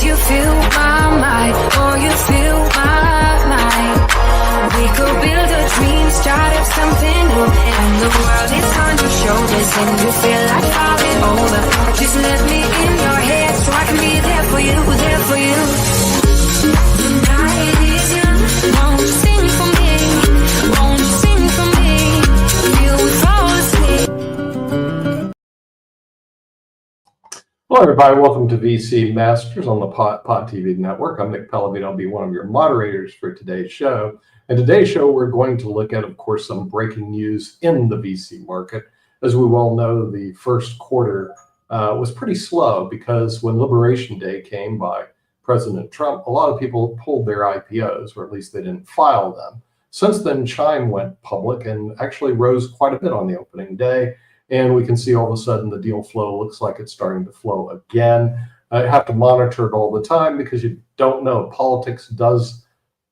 you feel my mind, or you feel my mind. We could build a dream, start up something new, and the world is on your shoulders, and you feel like falling over. Just let me in your head, so I can be there for you, there for you. The night is young, won't you sing for me? Won't you sing for me? Till we fall asleep. Hello, everybody. Welcome to VC Masters on the Pod TV Network. I'm Nick Pellavino. I'll be one of your moderators for today's show. In today's show, we're going to look at, of course, some breaking news in the VC market. As we well know, the first quarter was pretty slow because when Liberation Day came by President Trump, a lot of people pulled their IPOs, or at least they didn't file them. Since then, Chime went public and actually rose quite a bit on the opening day. And we can see all of a sudden the deal flow looks like it's starting to flow again. I have to monitor it all the time because you don't know. Politics does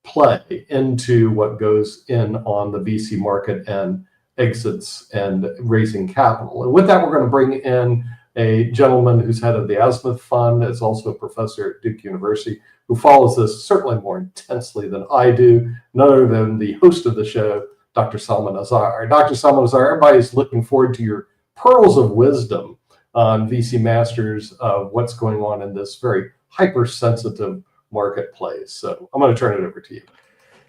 play into what goes in on the VC market and exits and raising capital. And with that, we're going to bring in a gentleman who's head of the Azimuth Fund, is also a professor at Duke University, who follows this certainly more intensely than I do, none other than the host of the show, Dr. SALMAN Azhar. Dr. SALMAN Azhar, everybody's looking forward to your pearls of wisdom on VC Masters of what's going on in this very hypersensitive marketplace. So I'm going to turn it over to you.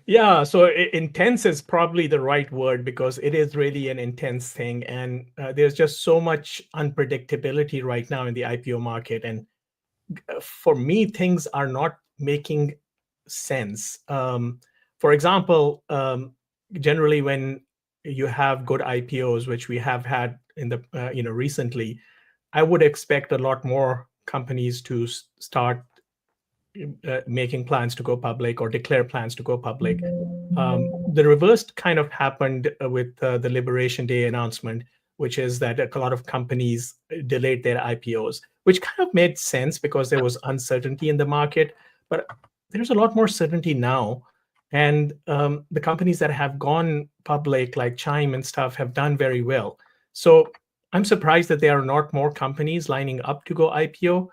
Yeah, so intense is probably the right word because it is really an intense thing. And there's just so much unpredictability right now in the IPO market. And for me, things are not making sense. For example, generally when you have good IPOs, which we have had in the recently, I would expect a lot more companies to start making plans to go public or declare plans to go public. The reverse kind of happened with the Liberation Day announcement, which is that a lot of companies delayed their IPOs, which kind of made sense because there was uncertainty in the market. But there's a lot more certainty now. And the companies that have gone public, like Chime and stuff, have done very well. So I'm surprised that there are not more companies lining up to go IPO,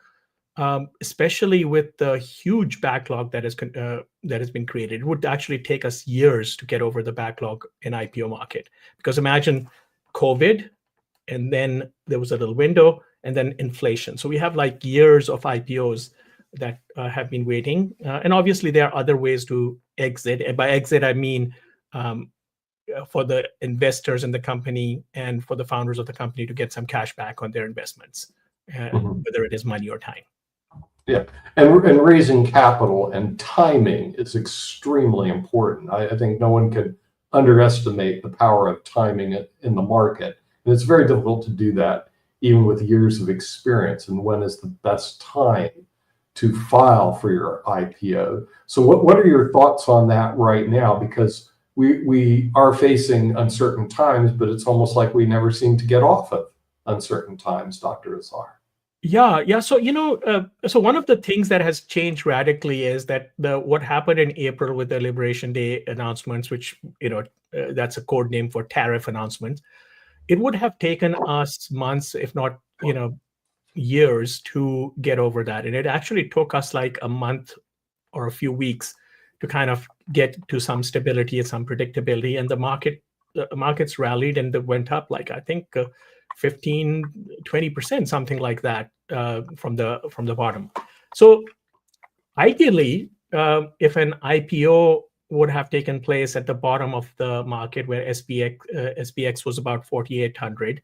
especially with the huge backlog that has been created. It would actually take us years to get over the backlog in IPO market. Because imagine COVID, and then there was a little window, and then inflation. So we have like years of IPOs that have been waiting. And obviously there are other ways to exit. And by exit, I mean for the investors in the company and for the founders of the company to get some cash back on their investments, whether it is money or time. Yeah, and raising capital and timing is extremely important. I think no one can underestimate the power of timing in the market. And it's very difficult to do that even with years of experience. And when is the best time to file for your IPO? So what are your thoughts on that right now? Because we are facing uncertain times, but it's almost like we never seem to get off of uncertain times, Dr. Azhar. Yeah. So, so one of the things that has changed radically is that what happened in April with the Liberation Day announcements, which, that's a code name for tariff announcements. It would have taken us months, if not, years to get over that. And it actually took us like a month or a few weeks to kind of get to some stability and some predictability. And the markets rallied and they went up like, I think, 15, 20%, something like that from the bottom. So ideally, if an IPO would have taken place at the bottom of the market where SPX was about 4,800,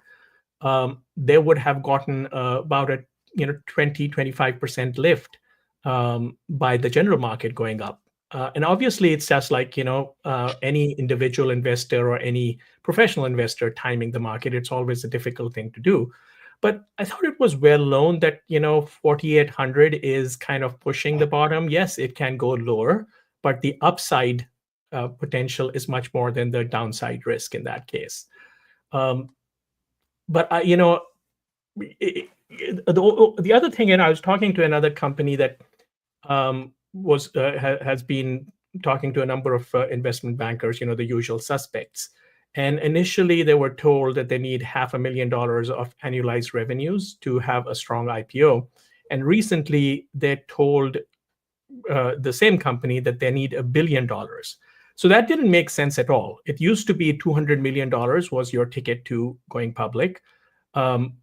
they would have gotten about a 20-25% lift by the general market going up. And obviously, it's just like any individual investor or any professional investor timing the market. It's always a difficult thing to do. But I thought it was well known that 4,800 is kind of pushing the bottom. Yes, it can go lower, but the upside potential is much more than the downside risk in that case. But the other thing, and I was talking to another company that has been talking to a number of investment bankers, the usual suspects. And initially, they were told that they need $500,000 of annualized revenues to have a strong IPO. And recently, they told the same company that they need $1 billion. So that didn't make sense at all. It used to be $200 million was your ticket to going public. And,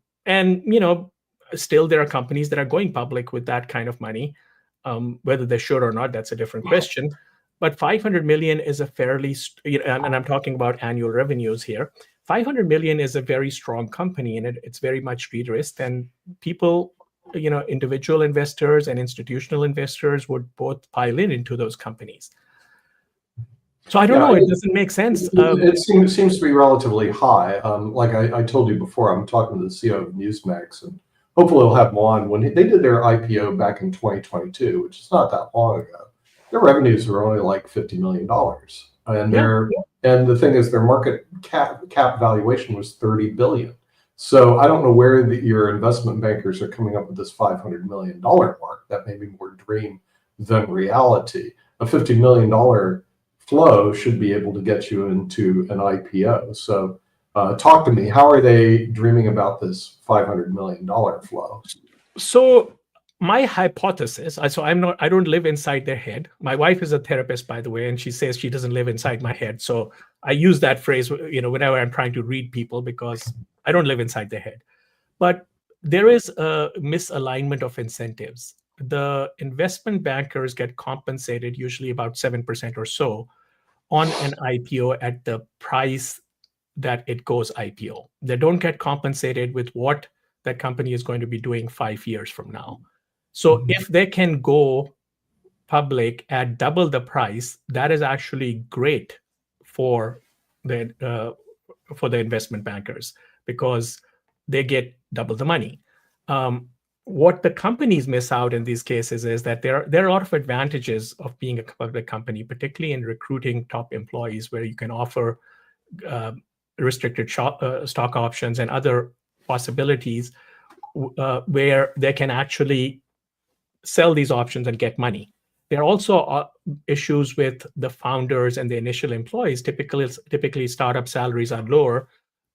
still there are companies that are going public with that kind of money. Whether they should or not, that's a different question. But 500 million is a fairly, and I'm talking about annual revenues here. 500 million is a very strong company, and it's very much de-risked. And people, individual investors and institutional investors would both pile into those companies. So I don't know. It doesn't make sense. It seems to be relatively high. Like I told you before, I'm talking to the CEO of Newsmax, and hopefully we'll have them on. When they did their IPO back in 2022, which is not that long ago, their revenues were only like $50 million. And the thing is, their market cap valuation was $30 billion. So I don't know where your investment bankers are coming up with this $500 million mark. That may be more dream than reality. A $50 million flow should be able to get you into an IPO. So talk to me. How are they dreaming about this $500 million flow? So my hypothesis, I don't live inside their head. My wife is a therapist, by the way, and she says she doesn't live inside my head. So I use that phrase, whenever I'm trying to read people, because I don't live inside their head. But there is a misalignment of incentives. The investment bankers get compensated usually about 7% or so on an IPO at the price that it goes IPO. They don't get compensated with what that company is going to be doing 5 years from now. So if they can go public at double the price, that is actually great for the investment bankers, because they get double the money. What the companies miss out in these cases is that there are a lot of advantages of being a public company, particularly in recruiting top employees, where you can offer restricted stock options and other possibilities where they can actually sell these options and get money. There are also issues with the founders and the initial employees. Typically startup salaries are lower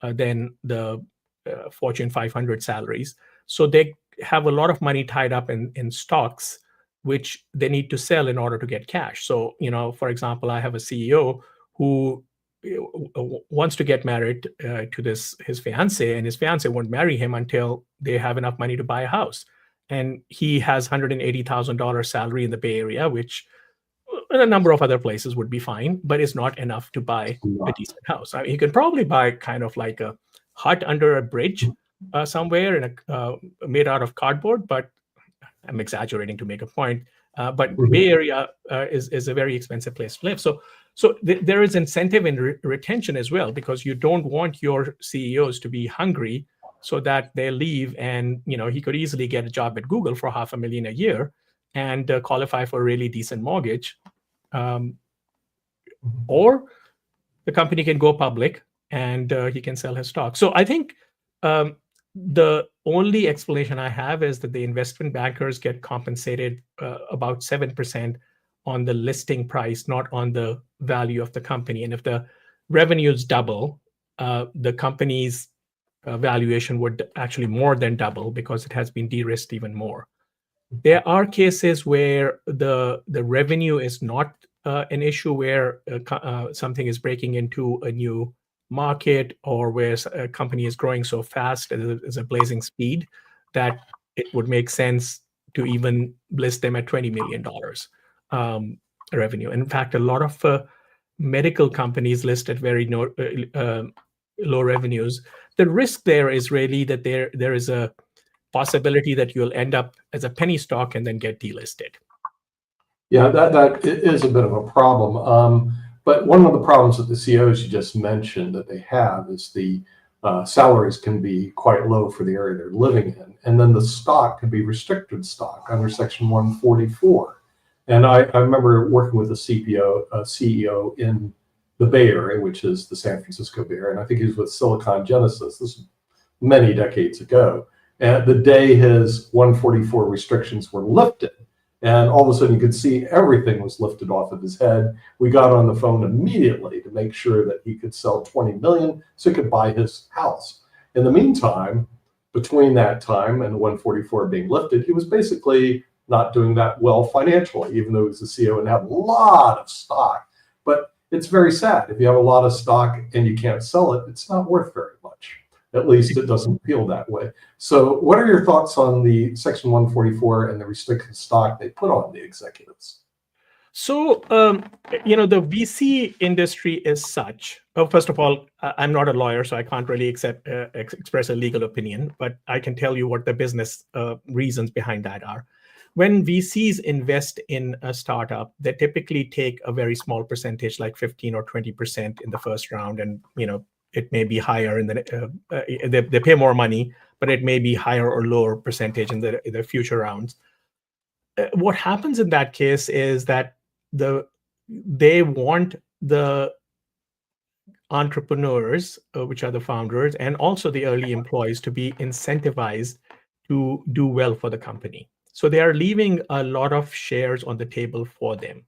than the Fortune 500 salaries. So they have a lot of money tied up in stocks, which they need to sell in order to get cash. So, for example, I have a CEO who wants to get married to his fiance, and his fiance won't marry him until they have enough money to buy a house. And he has $180,000 salary in the Bay Area, which in a number of other places would be fine, but it's not enough to buy a decent house. I mean, he could probably buy kind of like a hut under a bridge somewhere made out of cardboard, but I'm exaggerating to make a point. But Bay Area is a very expensive place to live. So there is incentive in retention as well, because you don't want your CEOs to be hungry so that they leave, and he could easily get a job at Google for $500,000 a year and qualify for a really decent mortgage, or the company can go public and he can sell his stock. So I think the only explanation I have is that the investment bankers get compensated about 7% on the listing price, not on the value of the company. And if the revenues double, the company's valuation would actually more than double, because it has been de-risked even more. There are cases where the revenue is not an issue, where something is breaking into a new market, or where a company is growing so fast as a blazing speed that it would make sense to even list them at $20 million revenue. In fact, a lot of medical companies list at very low revenues. The risk there is really that there is a possibility that you'll end up as a penny stock and then get delisted. Yeah, that is a bit of a problem. But one of the problems that the CEOs you just mentioned that they have is the salaries can be quite low for the area they're living in. And then the stock can be restricted stock under Section 144. And I remember working with a CEO in the Bay Area, which is the San Francisco Bay Area, and I think he was with Silicon Genesis. This was many decades ago. And the day his 144 restrictions were lifted, and all of a sudden you could see everything was lifted off of his head. We got on the phone immediately to make sure that he could sell 20 million so he could buy his house. In the meantime, between that time and the 144 being lifted, he was basically not doing that well financially, even though he was the CEO and had a lot of stock. But it's very sad. If you have a lot of stock and you can't sell it, it's not worth very much. At least it doesn't feel that way. So what are your thoughts on the Section 144 and the restricted stock they put on the executives? So, the VC industry is such. First of all, I'm not a lawyer, so I can't really express a legal opinion, but I can tell you what the business reasons behind that are. When VCs invest in a startup, they typically take a very small percentage, like 15 or 20% in the first round, and it may be higher in the they pay more money, but it may be higher or lower percentage in the future rounds. What happens in that case is that they want the entrepreneurs, which are the founders, and also the early employees, to be incentivized to do well for the company. So they are leaving a lot of shares on the table for them.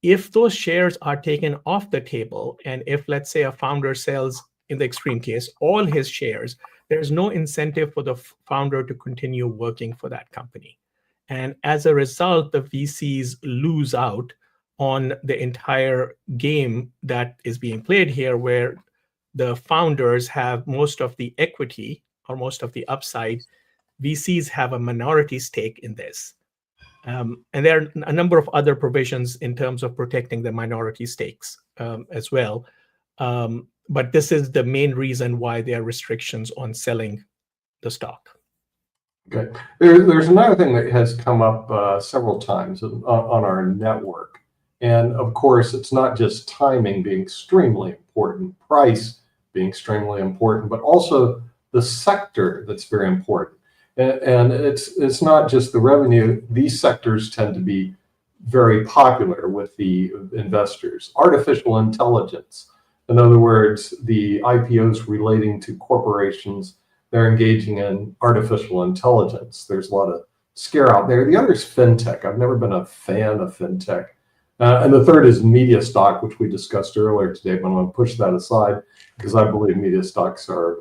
If those shares are taken off the table, and if, let's say, a founder sells, in the extreme case, all his shares, there's no incentive for the founder to continue working for that company. And as a result, the VCs lose out on the entire game that is being played here, where the founders have most of the equity or most of the upside. VCs have a minority stake in this. And there are a number of other provisions in terms of protecting the minority stakes as well. But this is the main reason why there are restrictions on selling the stock. Okay. There's another thing that has come up several times on our network. And of course, it's not just timing being extremely important, price being extremely important, but also the sector that's very important. And it's not just the revenue. These sectors tend to be very popular with the investors. Artificial intelligence. In other words, the IPOs relating to corporations, they're engaging in artificial intelligence. There's a lot of scare out there. The other is fintech. I've never been a fan of fintech. And the third is media stock, which we discussed earlier today, but I'm going to push that aside because I believe media stocks are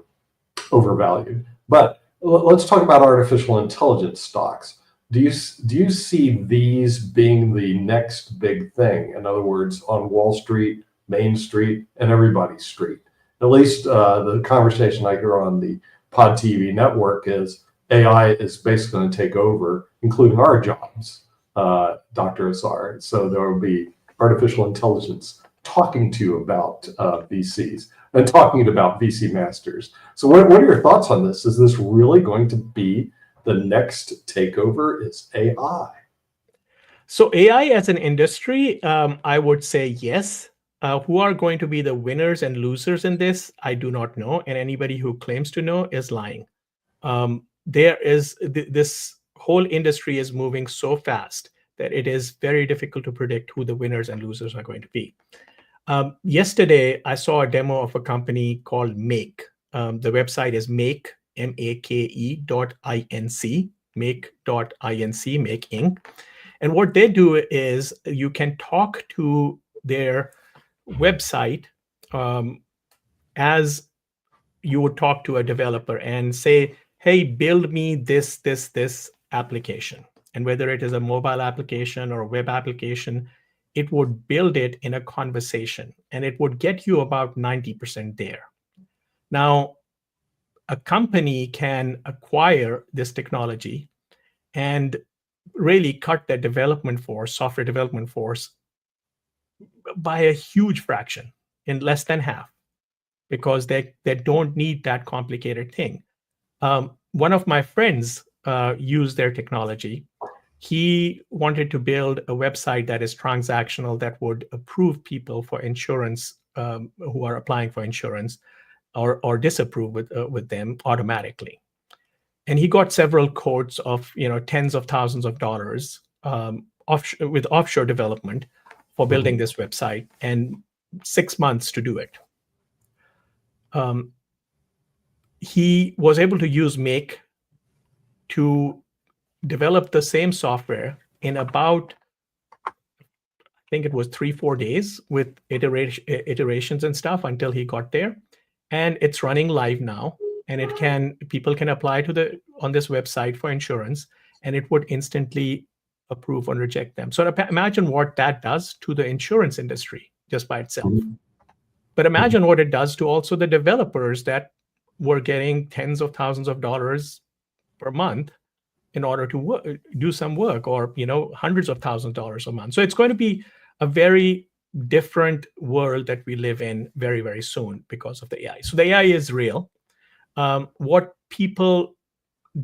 overvalued. But let's talk about artificial intelligence stocks. Do you see these being the next big thing? In other words, on Wall Street, Main Street, and everybody's street. At least the conversation I hear on the Pod TV network is AI is basically going to take over, including our jobs, Dr. Azhar. So there will be artificial intelligence talking to you about VCs and talking about VC masters. So what are your thoughts on this? Is this really going to be the next takeover? Is AI? So AI as an industry, I would say yes. Who are going to be the winners and losers in this, I do not know. And anybody who claims to know is lying. This whole industry is moving so fast that it is very difficult to predict who the winners and losers are going to be. Yesterday, I saw a demo of a company called Make. The website is make, make.inc, make.inc, Make Inc. And what they do is you can talk to their website as you would talk to a developer and say, hey, build me this application. And whether it is a mobile application or a web application, it would build it in a conversation, and it would get you about 90% there. Now, a company can acquire this technology and really cut their development force, software development force, by a huge fraction, in less than half, because they don't need that complicated thing. One of my friends used their technology. He wanted to build a website that is transactional, that would approve people for insurance who are applying for insurance, or disapprove with them automatically. And he got several quotes of tens of thousands of dollars with offshore development for building this website, and 6 months to do it. He was able to use Make to develop the same software in about, I think it was 3-4 days, with iterations and stuff, until he got there. And it's running live now. and people can apply on this website for insurance, and it would instantly approve or reject them. So imagine what that does to the insurance industry just by itself. But imagine what it does to also the developers that were getting tens of thousands of dollars per month in order to do some work, or hundreds of thousands of dollars a month. So it's going to be a very different world that we live in very, very soon because of the AI. So the AI is real. What people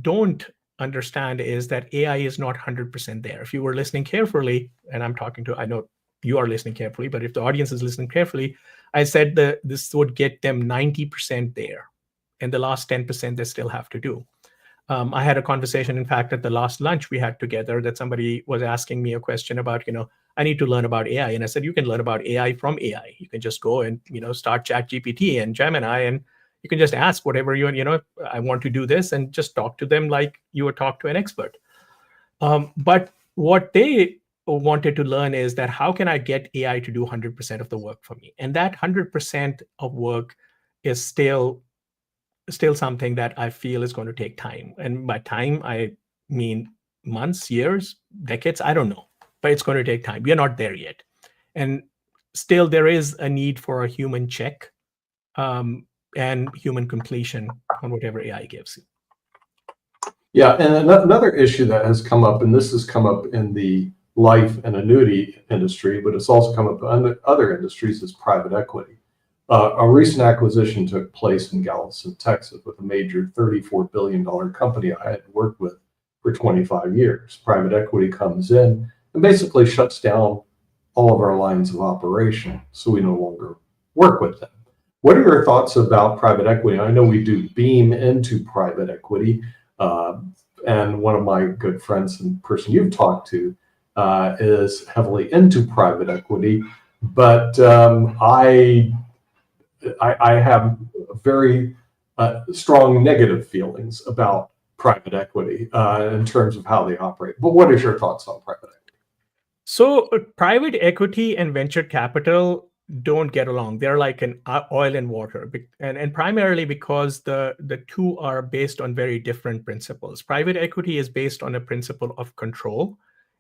don't understand is that AI is not 100% there. If you were listening carefully, and I know you are listening carefully, but if the audience is listening carefully, I said that this would get them 90% there, and the last 10% they still have to do. I had a conversation, in fact, at the last lunch we had together, that somebody was asking me a question about, I need to learn about AI. And I said, you can learn about AI from AI. You can just go and, start ChatGPT and Gemini, and you can just ask whatever I want to do this, and just talk to them like you would talk to an expert. But what they wanted to learn is that how can I get AI to do 100% of the work for me? And that 100% of work is still something that I feel is going to take time. And by time, I mean months, years, decades, I don't know, but it's going to take time. We are not there yet. And still there is a need for a human check and human completion on whatever AI gives you. Yeah, and another issue that has come up, and this has come up in the life and annuity industry, but it's also come up in other industries, is private equity. A recent acquisition took place in Galveston, Texas, with a major $34 billion company I had worked with for 25 years. Private equity comes in and basically shuts down all of our lines of operation, so we no longer work with them. What are your thoughts about private equity? I know we do beam into private equity, and one of my good friends and person you've talked to is heavily into private equity, but I have very strong negative feelings about private equity in terms of how they operate. But what is your thoughts on private equity? So private equity and venture capital don't get along. They're like an oil and water, and primarily because the two are based on very different principles. Private equity is based on a principle of control,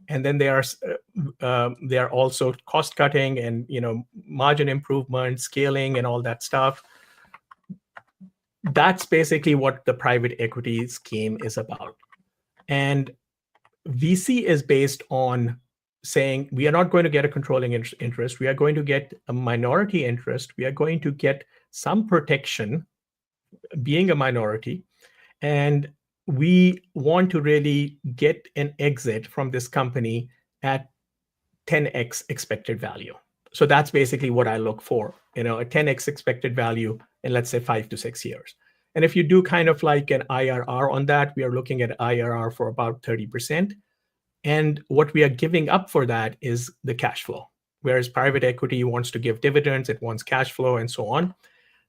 and then they are also cost cutting and margin improvement, scaling, and all that stuff. That's basically what the private equity scheme is about. And VC is based on saying we are not going to get a controlling interest. We are going to get a minority interest. We are going to get some protection being a minority. And we want to really get an exit from this company at 10x expected value. So that's basically what I look for, a 10x expected value in, let's say, 5 to 6 years. And if you do kind of like an IRR on that, we are looking at IRR for about 30%. And what we are giving up for that is the cash flow. Whereas private equity wants to give dividends, it wants cash flow, and so on.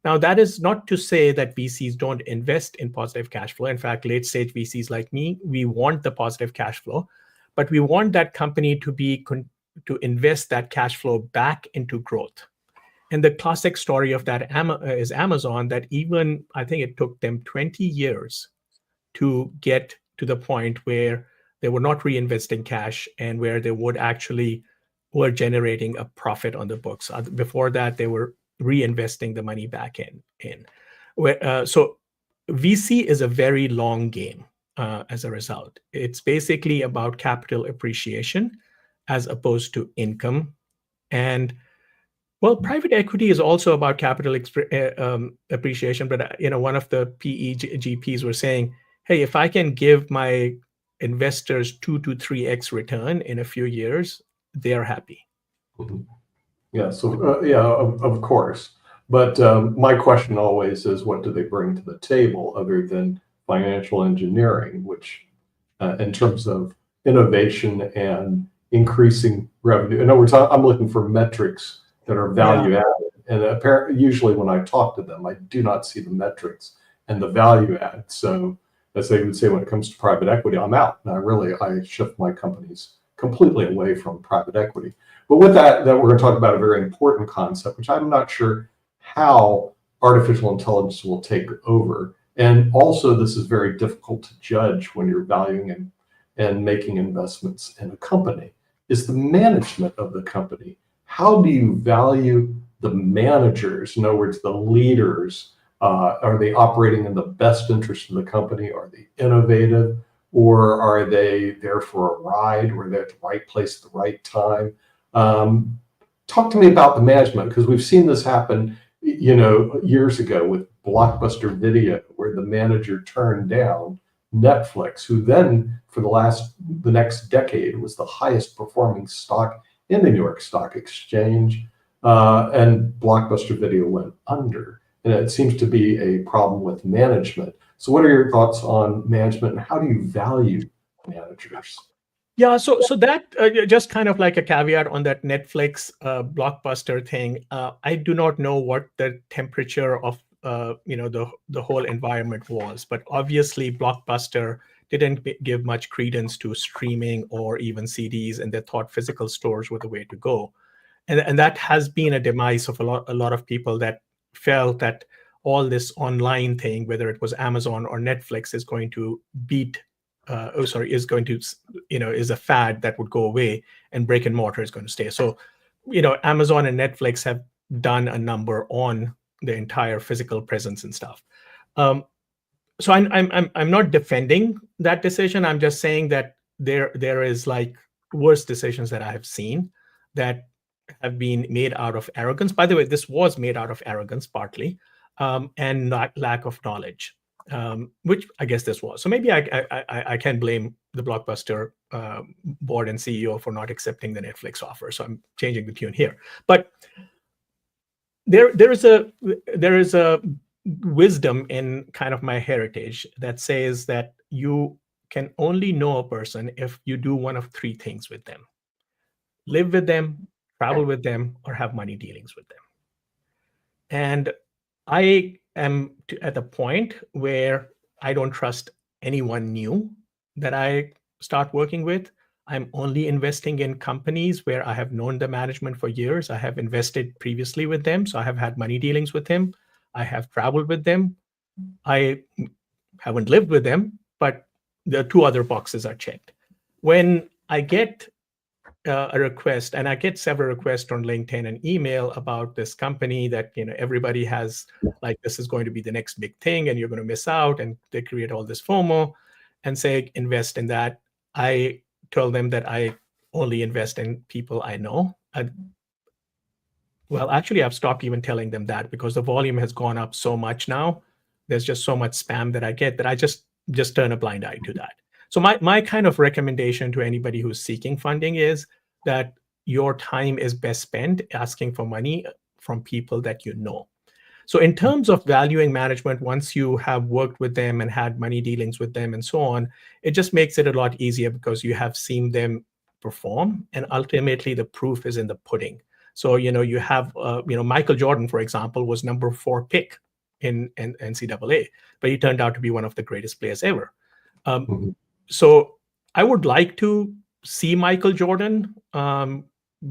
Now, that is not to say that VCs don't invest in positive cash flow. In fact, late stage VCs like me, we want the positive cash flow, but we want that company to invest that cash flow back into growth. And the classic story of that is Amazon, that even I think it took them 20 years to get to the point where they were not reinvesting cash and where they were generating a profit on the books. Before that, they were reinvesting the money back in. So VC is a very long game as a result. It's basically about capital appreciation as opposed to income. And well, private equity is also about capital appreciation. But one of the PE GPs were saying, hey, if I can give my investors 2 to 3x return in a few years, they are happy. Mm-hmm. Yeah. So of course. But my question always is, what do they bring to the table other than financial engineering, which in terms of innovation and increasing revenue? In other words, I'm looking for metrics that are value added. And apparently, usually when I talk to them, I do not see the metrics and the value add. So as they would say, when it comes to private equity, I'm out. And I shift my companies completely away from private equity. But with that we're going to talk about a very important concept, which I'm not sure how artificial intelligence will take over And also, this is very difficult to judge when you're valuing and making investments in a company, is the management of the company. How do you value the managers? In other words, the leaders. Are they operating in the best interest of the company? Are they innovative? Or are they there for a ride? Or they're at the right place at the right time? Talk to me about the management, because we've seen this happen, years ago with Blockbuster Video, where the manager turned down Netflix, who then for the next decade was the highest performing stock in the New York Stock Exchange, and Blockbuster Video went under. And it seems to be a problem with management. So what are your thoughts on management, and how do you value managers? Yeah, so that just kind of like a caveat on that Netflix Blockbuster thing. I do not know what the temperature of the whole environment was, but obviously Blockbuster didn't give much credence to streaming or even CDs, and they thought physical stores were the way to go. And that has been a demise of a lot of people that felt that all this online thing, whether it was Amazon or Netflix, is going to is a fad that would go away, and brick and mortar is going to stay. So, Amazon and Netflix have done a number on the entire physical presence and stuff. So I'm not defending that decision. I'm just saying that there is like worse decisions that I have seen that have been made out of arrogance. By the way, this was made out of arrogance partly, and lack of knowledge, which I guess this was. So maybe I can blame the Blockbuster board and CEO for not accepting the Netflix offer. So I'm changing the tune here. But there is a wisdom in kind of my heritage that says that you can only know a person if you do one of three things with them: live with them, travel with them, or have money dealings with them. And I am at the point where I don't trust anyone new that I start working with. I'm only investing in companies where I have known the management for years. I have invested previously with them, so I have had money dealings with them. I have traveled with them. I haven't lived with them, but the two other boxes are checked. When I get a request, and I get several requests on LinkedIn and email about this company that everybody has, like, this is going to be the next big thing and you're going to miss out, and they create all this FOMO and say invest in that. I tell them that I only invest in people I know. Well, actually, I've stopped even telling them that, because the volume has gone up so much now. There's just so much spam that I get that I just turn a blind eye to that. So my kind of recommendation to anybody who's seeking funding is that your time is best spent asking for money from people that you know. So in terms of valuing management, once you have worked with them and had money dealings with them and so on, it just makes it a lot easier because you have seen them perform, and ultimately the proof is in the pudding. So you have Michael Jordan, for example, was number 4 pick in NCAA, but he turned out to be one of the greatest players ever. So I would like to see Michael Jordan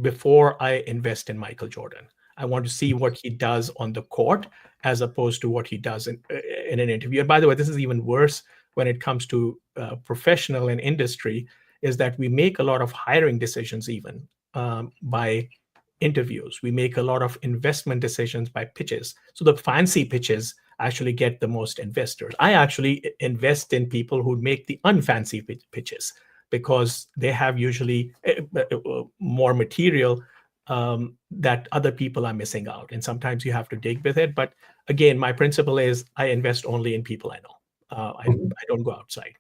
before I invest in Michael Jordan. I want to see what he does on the court as opposed to what he does in an interview. And by the way, this is even worse when it comes to professional and industry, is that we make a lot of hiring decisions even by interviews. We make a lot of investment decisions by pitches. So the fancy pitches actually get the most investors. I actually invest in people who make the unfancy pitches, because they have usually more material that other people are missing out. And sometimes you have to dig with it. But again, my principle is I invest only in people I know. I don't go outside.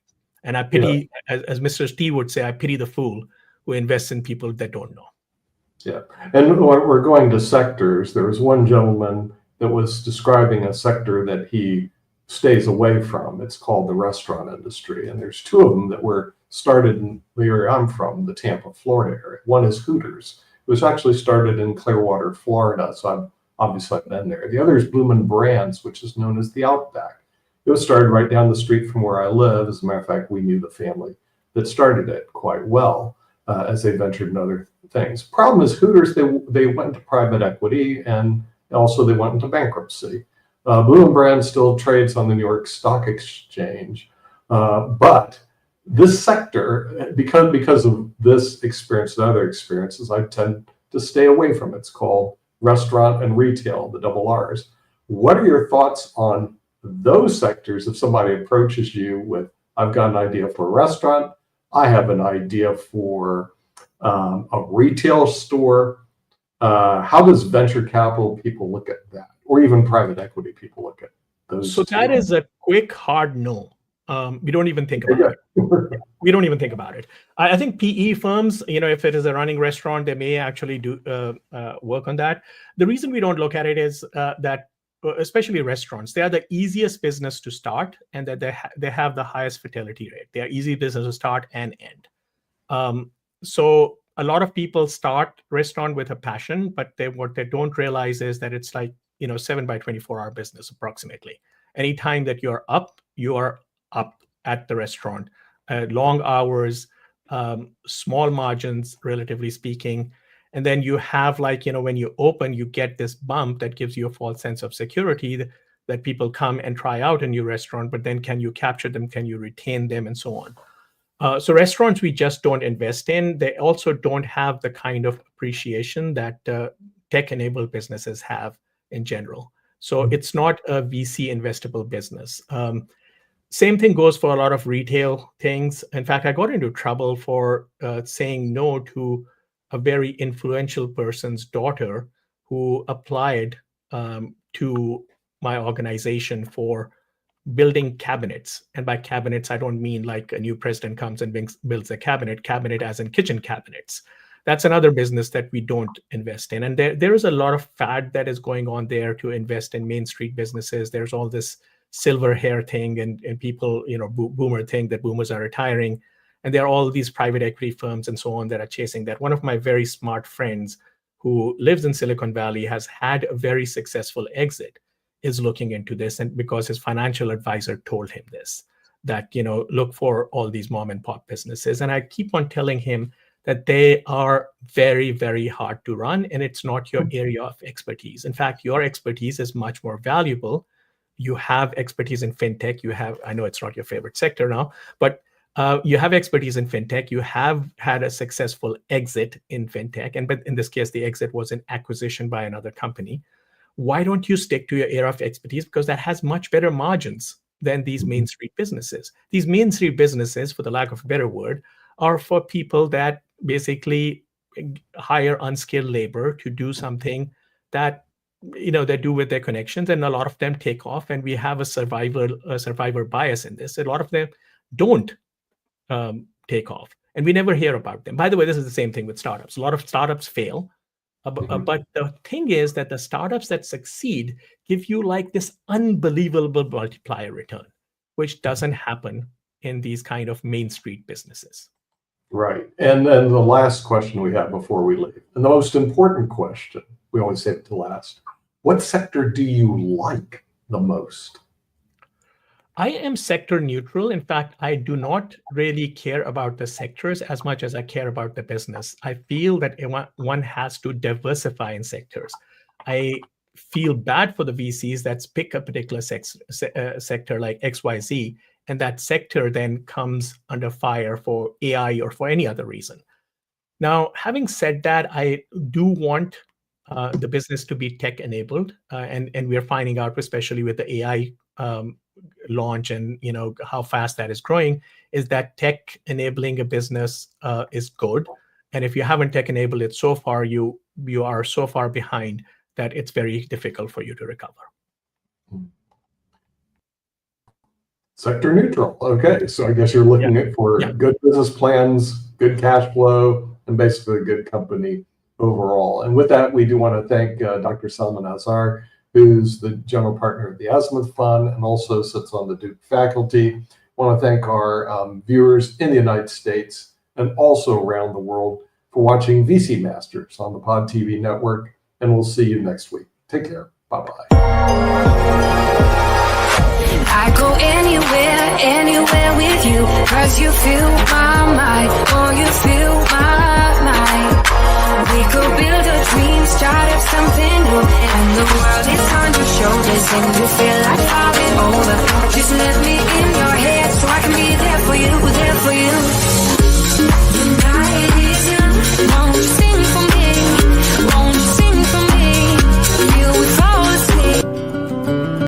And I pity, as Mr. T would say, I pity the fool who invests in people that don't know. Yeah. And we're going to sectors. There was one gentleman that was describing a sector that he stays away from. It's called the restaurant industry. And there's two of them that were started in the area I'm from, the Tampa, Florida area. One is Hooters. It was actually started in Clearwater, Florida. So I've been there. The other is Bloomin' Brands, which is known as the Outback. It was started right down the street from where I live. As a matter of fact, we knew the family that started it quite well as they ventured in other things. Problem is Hooters, they went into private equity, and also they went into bankruptcy. Blue Brand still trades on the New York Stock Exchange, but this sector, because of this experience and other experiences, I tend to stay away from it. It's called restaurant and retail, the double R's. What are your thoughts on those sectors if somebody approaches you with, I've got an idea for a restaurant, I have an idea for a retail store? How does venture capital people look at that? Or even private equity people look at those? So that is a quick, hard no. We don't even think about it. We don't even think about it. I think PE firms, if it is a running restaurant, they may actually do work on that. The reason we don't look at it is that, especially restaurants, they are the easiest business to start, and that they have the highest fertility rate. They are easy business to start and end. So a lot of people start restaurant with a passion, but what they don't realize is that it's like 7 by 24-hour business approximately. Anytime that you're up, you are up at the restaurant. Long hours, small margins, relatively speaking. And then you have when you open, you get this bump that gives you a false sense of security that people come and try out a new restaurant, but then can you capture them? Can you retain them? And so on. So restaurants, we just don't invest in. They also don't have the kind of appreciation that tech-enabled businesses have in general. So it's not a VC investable business. Same thing goes for a lot of retail things. In fact, I got into trouble for saying no to a very influential person's daughter who applied to my organization for building cabinets. And by cabinets, I don't mean like a new president comes and builds a cabinet as in kitchen cabinets. That's another business that we don't invest in. And there is a lot of fad that is going on there to invest in Main Street businesses. There's all this silver hair thing and people, boomer thing that boomers are retiring. And there are all these private equity firms and so on that are chasing that. One of my very smart friends who lives in Silicon Valley has had a very successful exit, is looking into this. And because his financial advisor told him this, that, look for all these mom and pop businesses. And I keep on telling him that they are very, very hard to run, and it's not your area of expertise. In fact, your expertise is much more valuable. You have expertise in fintech. I know it's not your favorite sector now, but you have expertise in fintech. You have had a successful exit in fintech. But in this case, the exit was an acquisition by another company. Why don't you stick to your area of expertise? Because that has much better margins than these Main Street businesses. These Main Street businesses, for the lack of a better word, are for people that basically hire unskilled labor to do something that they do with their connections, and a lot of them take off. And we have a survivor bias in this. A lot of them don't take off, and we never hear about them. By the way, this is the same thing with startups. A lot of startups fail, but the thing is that the startups that succeed give you like this unbelievable multiplier return, which doesn't happen in these kind of Main Street businesses. Right. And then the last question we have before we leave, and the most important question, we always save it to last. What sector do you like the most? I am sector neutral. In fact, I do not really care about the sectors as much as I care about the business. I feel that one has to diversify in sectors. I feel bad for the VCs that pick a particular sector like XYZ, and that sector then comes under fire for AI or for any other reason. Now, having said that, I do want the business to be tech-enabled, and we're finding out, especially with the AI launch and how fast that is growing, is that tech enabling a business is good. And if you haven't tech-enabled it so far, you are so far behind that it's very difficult for you to recover. Sector neutral. Okay, so I guess you're looking at for good business plans, good cash flow, and basically a good company overall. And with that, we do want to thank Dr. SALMAN Azhar, who's the general partner of the Azimuth Fund and also sits on the Duke faculty. I want to thank our viewers in the United States and also around the world for watching VC Masters on the Pod TV network, and we'll see you next week. Take care. Bye-bye. I go anywhere with you, 'cause you fill my mind, or you fill my mind. We could build a dream, start up something new, and the world is on your shoulders, and you feel